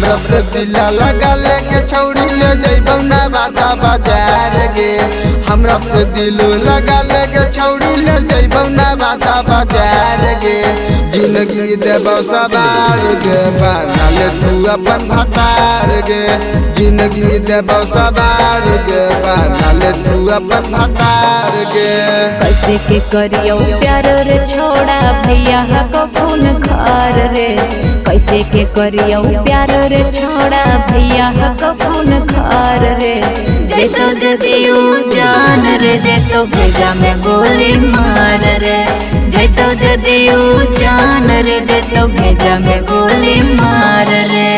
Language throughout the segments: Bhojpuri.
हमरा से दिला लगा लेके छौड़ी ले जइबौ ना बाता बाजार गे। हमरा से दिल लगा लेके छौड़ी ले जइबौ ना बाता बाजार गे। जिंदगी देबौ सवार गे बना ले तू अपन भतार गे। जिंदगी देबौ सवार गे बना ले तू अपन भतार गे। कैसे के करियो प्यार रे छोड़ा भैया को खून खार रे। कैसे के करियो प्यार रे छोड़ा भैया को खून खार रे। जैतो जदियो जान रे जैतो भेजा में गोली मार रे। जैतो जदियो जान रे जैतो भेजा में गोली मार रे।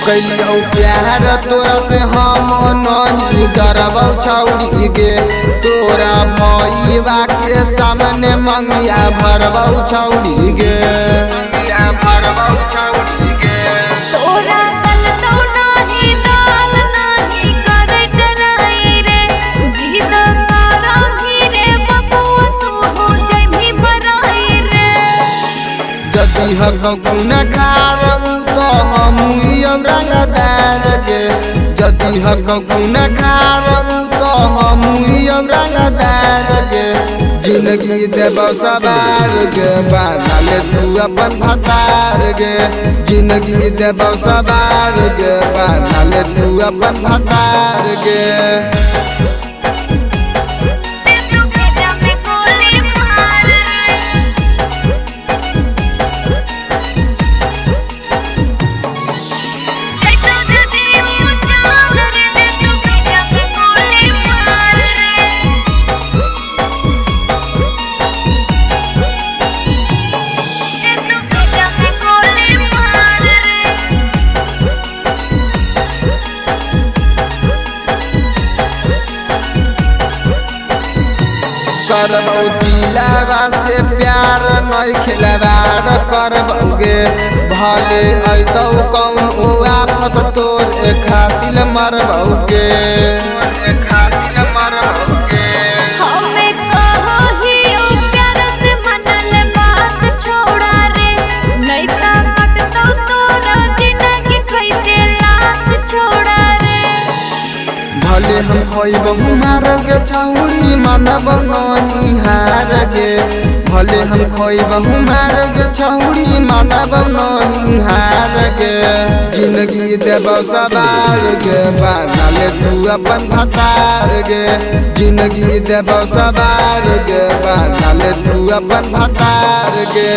कैलियो प्यार तोरा से हम नहीं डरबौ छौड़ी गे। तोरा भईवा के सामने मंगिया भरबौ छौड़ी गे। मंगिया भरबौ छौड़ी गे। तोरा कल तो नाही दाल नाही करे डराई रे। जिद करही रे बबुआ तू हो जइभी बराई रे। जदी हक गुना खारऊ तो हमुई रंगदार गे। जदी हक गुना खारऊ तो हमुई रंगदार गे। जिंदगी देबौ सवार गे बना ले तू अपन भतार गे। जिंदगी देबौ सवार गे बना ले तू अपन भतार गे। करबौ दिलावा से प्यार नहीं खिलवाड़ करबौ गे। भले अइतौ कौन ओ आफत तोर खातिर मरबौ गे। खातिर मरबौ गे। हमें कहो ही ओ प्यार से मनल बात छोड़ा रे। नहीं ता कटतो तोरा जिंदगी खइते लाश छोड़ा रे। भले हम खइबहु मार गे छौड़ी मानब नहीं हार गे। भले हम खइबहु मार गे छौड़ी मानब नहीं हार गे। जिंदगी देबौ सवार गे बना ले तू अपन भतार गे। जिंदगी देबौ सवार गे बना ले तू अपन भतार गे।